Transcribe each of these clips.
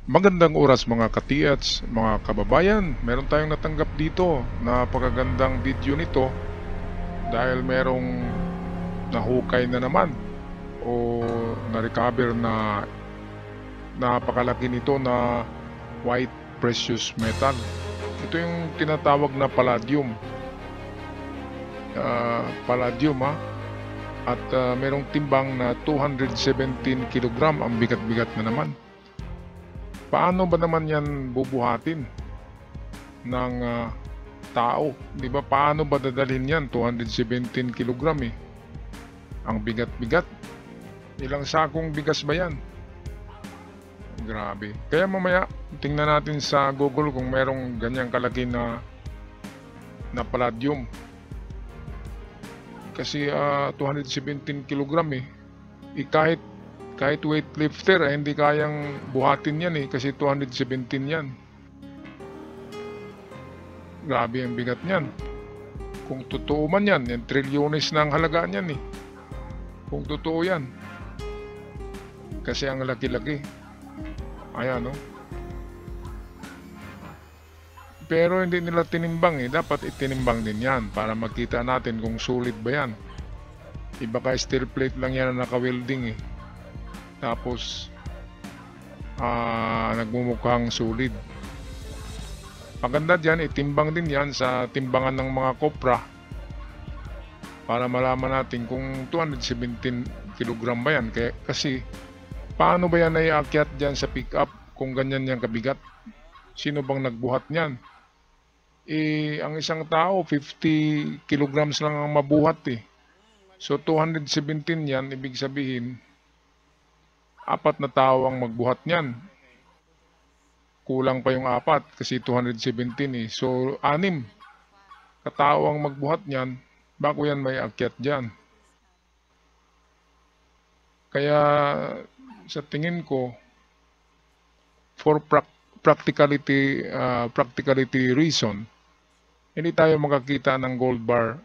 Magandang oras mga ka-TH, mga kababayan. Meron tayong natanggap dito. Napakagandang video nito dahil merong nahukay na naman o na-recover na napakalaki nito na white precious metal. Ito yung tinatawag na palladium. Palladium ha. At merong timbang na 217 kilogram, ang bigat-bigat na naman. Paano ba naman yan bubuhatin ng tao? Di ba paano ba dadalhin yan? 217 kilogram eh. Ang bigat-bigat. Ilang sakong bigas ba yan? Grabe. Kaya mamaya tingnan natin sa Google kung merong ganyang kalaki na palladium. Kasi 217 kilogram eh. Kahit weightlifter hindi kayang buhatin yan eh kasi 217 yan. Grabe ang bigat niyan. Kung totoo man yan, trilyones na ang halaga niyan eh. Kung totoo yan. Kasi ang laki-laki. Ayan no. Pero hindi nila tinimbang eh. Dapat itinimbang din yan para makita natin kung sulit ba yan. Iba ka steel plate lang yan na naka-welding eh. Tapos nagmumukhang solid. Maganda dyan, itimbang din yan sa timbangan ng mga kopra para malaman natin kung 217 kilogram ba yan. Kasi paano ba yan naiakyat dyan sa pick-up kung ganyan yung kabigat? Sino bang nagbuhat niyan? Ang isang tao 50 kilograms lang ang mabuhat eh. So 217 yan, ibig sabihin 4 na tao ang magbuhat niyan. Kulang pa yung 4 kasi 217 eh. So 6 katao ang magbuhat niyan bago yan may akyat dyan. Kaya sa tingin ko for practicality reason, hindi tayo makakita ng gold bar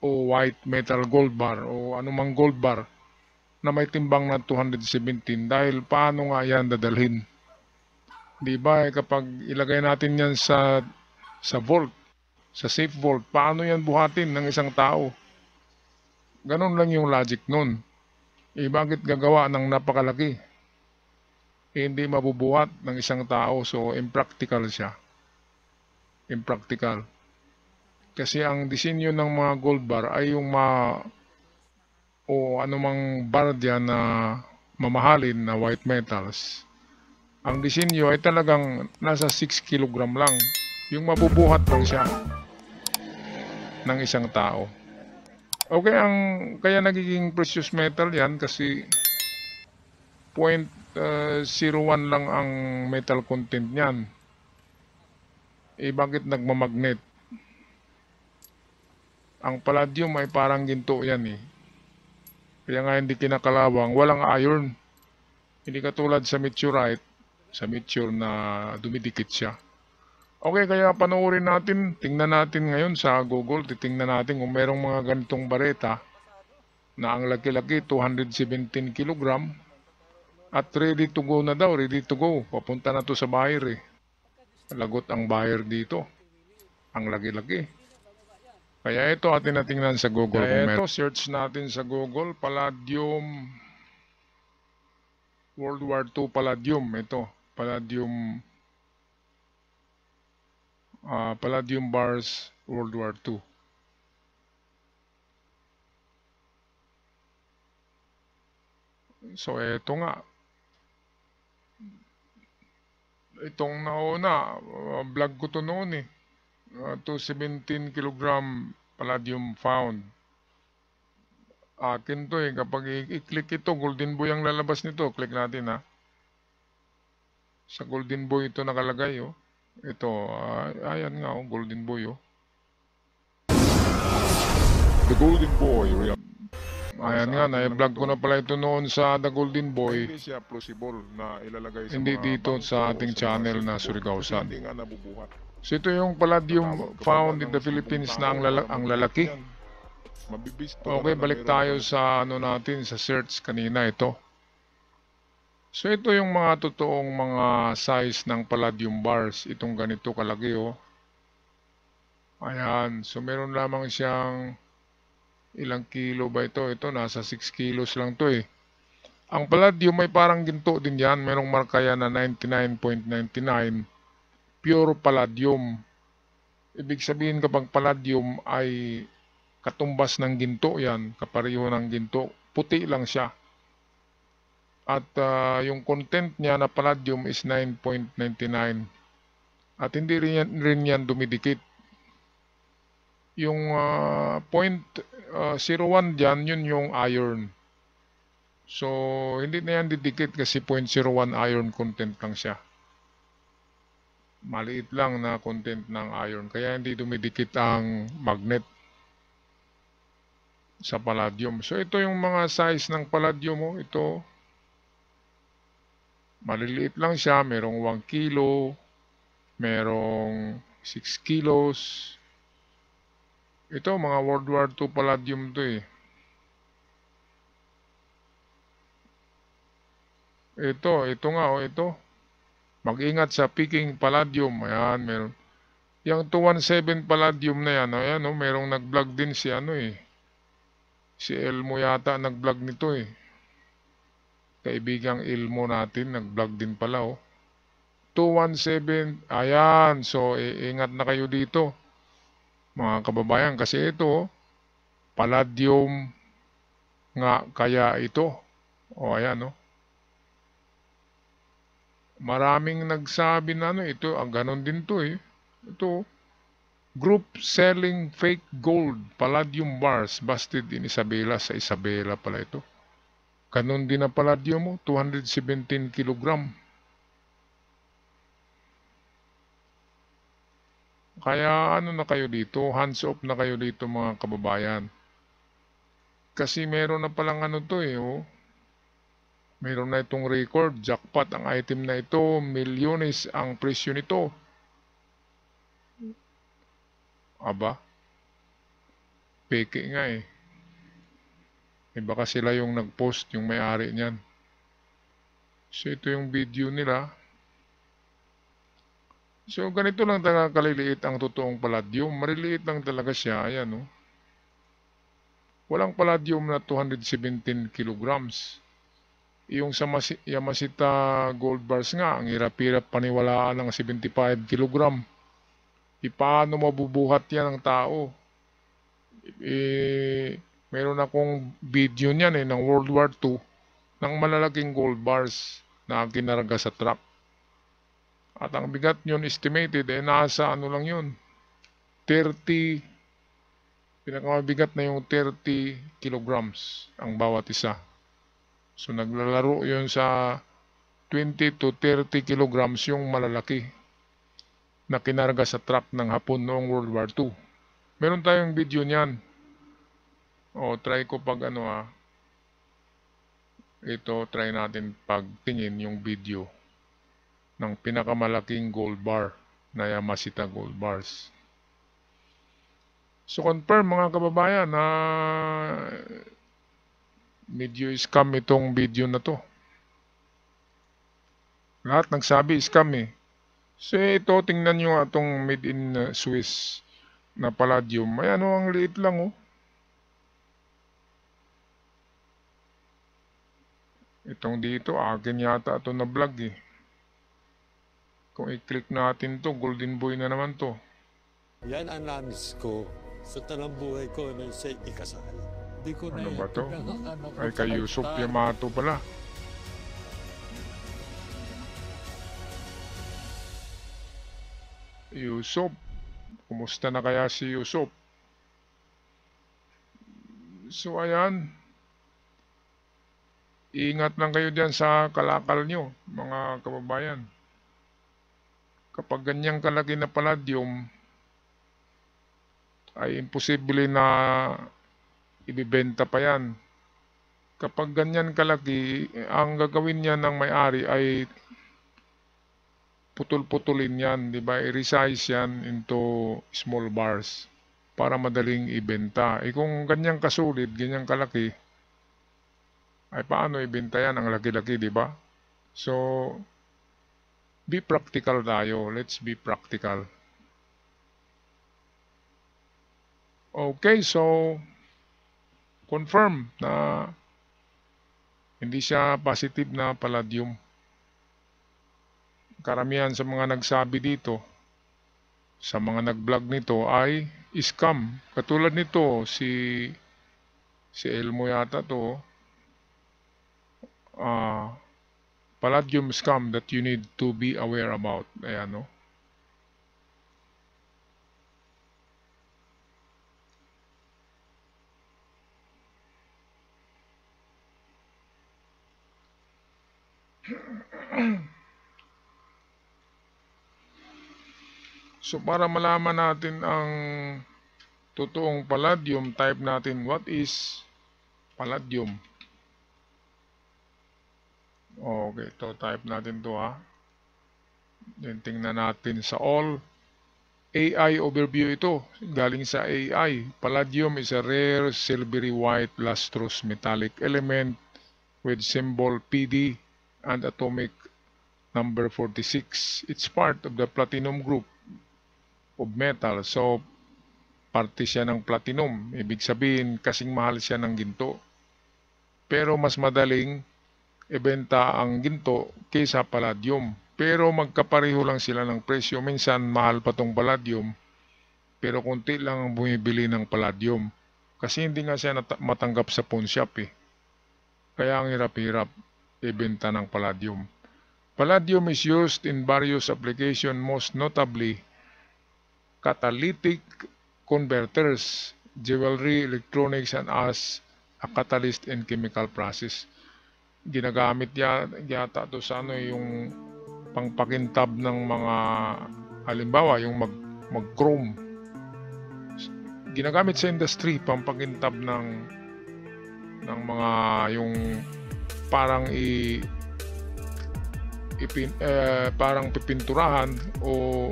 o white metal gold bar o anumang gold bar na may timbang na 217 dahil paano nga yan dadalhin? Di ba kapag ilagay natin yan sa vault, sa safe vault, paano yan buhatin ng isang tao? Ganon lang yung logic nun. Bakit gagawa ng napakalaki? Hindi mabubuhat ng isang tao, so impractical siya. Impractical. Kasi ang disenyo ng mga gold bar ay yung o anumang bar diyan na mamahalin na white metals. Ang disenyo ay talagang nasa 6 kilogram lang. Yung mabubuhat lang siya ng isang tao. Okay, kaya nagiging precious metal yan kasi 0.01 lang ang metal content niyan. Bakit nagmamagnet? Ang palladium ay parang ginto yan eh. Kaya nga hindi kinakalawang, walang iron. Hindi katulad sa meteorite, sa meteor na dumidikit siya. Okay, kaya panoorin natin, tingnan natin ngayon sa Google, titingnan natin kung merong mga ganitong bareta na ang laki-laki 217 kilogram at ready to go na daw, ready to go. Papunta na to sa buyer eh. Lagot ang buyer dito. Ang laki-laki. Kaya ito atin natingnan sa Google. Kaya ito, search natin sa Google, palladium, World War II palladium. Ito, palladium bars, World War II. So, ito nga. Itong nauna, vlog ko to noon eh. 217 kilogram palladium found. Akin to eh. Kapag i-click ito, golden boy ang lalabas nito. Click natin ha. Sa golden boy ito nakalagay oh. Ito, ayan nga oh, golden boy oh. The golden boy. Ayan nga, na-vlog ko na pala ito noon sa The Golden Boy. Hindi siya plausible na ilalagay sa Hindi mga dito bangko, sa ating sa channel mga na cellphone, Surigao-san. kasi hindi nga nabubuhat. So ito yung palladium found in the Philippines na ang lalaki. Okay, balik tayo sa ano natin, sa search kanina ito. So ito yung mga totoong mga size ng palladium bars. Itong ganito kalaki oh. Ayan. So meron lamang siyang ilang kilo ba ito? Ito nasa 6 kilos lang to eh. Ang palladium may parang ginto din yan. Merong marka yan na 99.99. Pure palladium. Ibig sabihin kapag palladium ay katumbas ng ginto yan. Kapareho ng ginto. Puti lang siya. At yung content niya na palladium is 9.99. At hindi rin yan dumidikit. Yung 0.01 dyan, yun yung iron. So, hindi na yan didikit kasi 0.01 iron content lang siya. Maliit lang na content ng iron. Kaya hindi dumidikit ang magnet sa palladium. So, ito yung mga size ng palladium mo. Ito, maliliit lang siya. Merong 1 kilo. Merong 6 kilos. Ito, mga World War II palladium to eh. Ito nga oh, ito. Mag-ingat sa peaking palladium. Ayan, meron. Yung 217 palladium na yan, ayan oh, merong nag-vlog din si ano eh. Si Elmo yata nag-vlog nito eh. Kaibigang Elmo natin, nag-vlog din pala oh. 217, ayan. So, ingat na kayo dito. Mga kababayan, kasi ito, palladium nga kaya ito. O, ayan oh. Maraming nagsabi na ano, ito, ganon din to eh. Ito, group selling fake gold, palladium bars, busted in Isabela. Sa Isabela pala ito. Ganon din ang palladium mo, 217 kilogram. Kaya ano na kayo dito, hands off na kayo dito mga kababayan. Kasi meron na palang ano to eh, oh. Meron na itong record, jackpot ang item na ito, milyones ang presyo nito. Aba, peke nga eh. Baka sila yung nag-post, yung may-ari niyan. So ito yung video nila. So ganito lang talaga kaliliit ang totoong palladium. Maliliit lang talaga siya, ayan oh. Walang palladium na 217 kilograms. Yung sa Yamashita gold bars nga, ang hirap-hirap paniwalaan ng 75 kilogram. Paano mabubuhat yan ng tao? Meron akong video niyan ng World War II ng malalaking gold bars na kinarga sa truck. At ang bigat yun estimated nasa ano lang yun, 30, pinakamabigat na yung 30 kilograms ang bawat isa. So naglalaro yun sa 20 to 30 kilograms yung malalaki na kinarga sa truck ng Hapon noong World War II. Meron tayong video niyan. O, try ko pag ano ito, try natin pagtingin yung video ng pinakamalaking gold bar na Yamashita gold bars. So, confirm mga kababayan na medyo scam itong video na to. Lahat nagsabi scam eh. So, ito, tingnan nyo itong made in Swiss na palladium. May ano, ang liit lang oh. Itong dito, akin yata ito na vlog eh. Kung i-click natin to, golden boy na naman to. Yan ang namis ko sa tanang buhay ko na sa ikasal. Di ko Ano na ba to? pinanganak Ay, ko kay sa Yusuf altar. Yamato pala. Yusuf. Kumusta na kaya si Yusuf? So, ayan. Ingat lang kayo dyan sa kalakal nyo, mga kababayan. Kapag ganyang kalaki na palladium, ay imposible na ibibenta pa yan. Kapag ganyan kalaki, ang gagawin niya ng may-ari ay putol-putulin yan, di ba? I-resize yan into small bars para madaling ibenta. Kung ganyang kasulit, ganyang kalaki, ay paano ibenta yan? Ang laki-laki, di ba? So, be practical tayo. Let's be practical. Okay, so confirm na hindi siya positive na palladium. Karamihan sa mga nagsabi dito, sa mga nag-vlog nito ay scam. Katulad nito, si Elmo yata to, palladium scam that you need to be aware about. Ayan, no? So, para malaman natin ang totoong palladium, type natin what is palladium. Okay, ito type natin to ha. Then tingnan natin sa all. AI overview ito, galing sa AI. Palladium is a rare silvery white lustrous metallic element with symbol PD and atomic number 46. It's part of the platinum group of metal. So, parte siya ng platinum. Ibig sabihin, kasing mahal siya ng ginto. Pero mas madaling ibenta ang ginto kaysa palladium. Pero magkapareho lang sila ng presyo. Minsan, mahal pa tong palladium. Pero konti lang ang bumibili ng palladium. Kasi hindi nga siya matanggap sa pawn shop eh. Kaya ang hirap-hirap ibenta ng palladium. Palladium is used in various applications, most notably catalytic converters, jewelry, electronics, and as a catalyst in chemical process. Ginagamit yata to sa ano, yung pangpakintab ng mga, halimbawa, yung mag-chrome. Ginagamit sa industry, pampakintab ng mga, yung parang parang pipinturahan o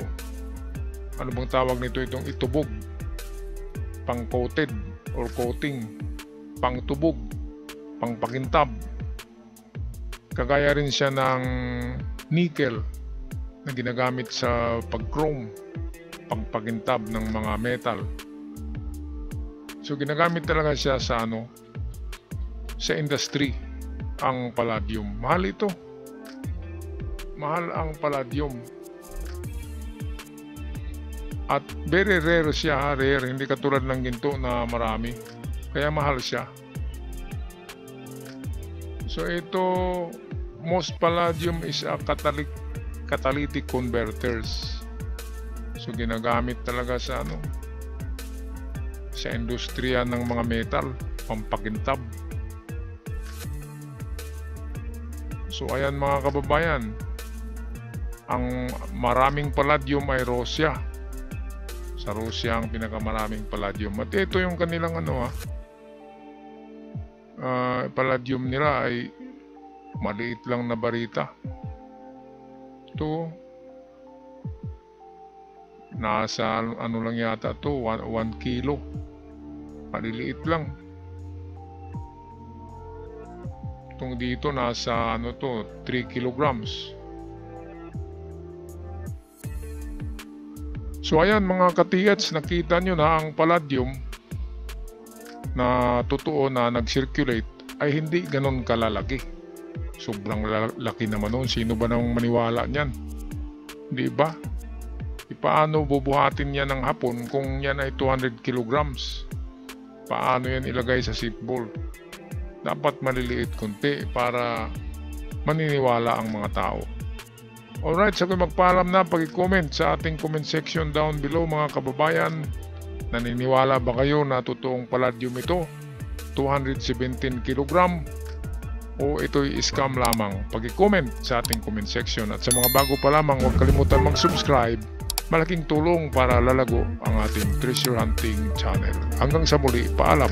ano bang tawag nito, itong itubog, pang-coated or coating, pang-tubog, pang-pakintab. Kagaya rin siya ng nickel na ginagamit sa pag-chrome, pang-pakintab ng mga metal. So ginagamit talaga siya sa ano, sa industry ang palladium. Mahal ito. Mahal ang palladium. At very rare siya, rare, hindi katulad ng ginto na marami. Kaya mahal siya. So ito, most palladium is a catalytic converters. So ginagamit talaga sa ano, sa industriya ng mga metal, pampakintab. So ayan mga kababayan, ang maraming palladium ay Russia. Sa Russia ang pinakamaraming palladium. At ito yung kanilang ano palladium nila ay maliit lang na barita. Ito nasa ano lang yata to, 1 kilo. Maliliit lang. Itong dito nasa ano to, 3 kilograms. So ayan mga katiyats, nakita nyo na ang palladium na totoo na nag-circulate ay hindi ganon kalalaki. Sobrang laki naman nun. Sino ba nang maniwala niyan? Di ba? Paano bubuhatin yan ng hapon kung yan ay 200 kilograms? Paano yan ilagay sa seat bowl? Dapat maliliit konti para maniniwala ang mga tao. Alright, so kung magpaalam na, pag-comment sa ating comment section down below mga kababayan. Naniniwala ba kayo na totoong palladium ito? 217 kilogram? O ito'y scam lamang? Pag-comment sa ating comment section. At sa mga bago pa lamang, huwag kalimutan mag-subscribe. Malaking tulong para lalago ang ating treasure hunting channel. Hanggang sa muli, paalam!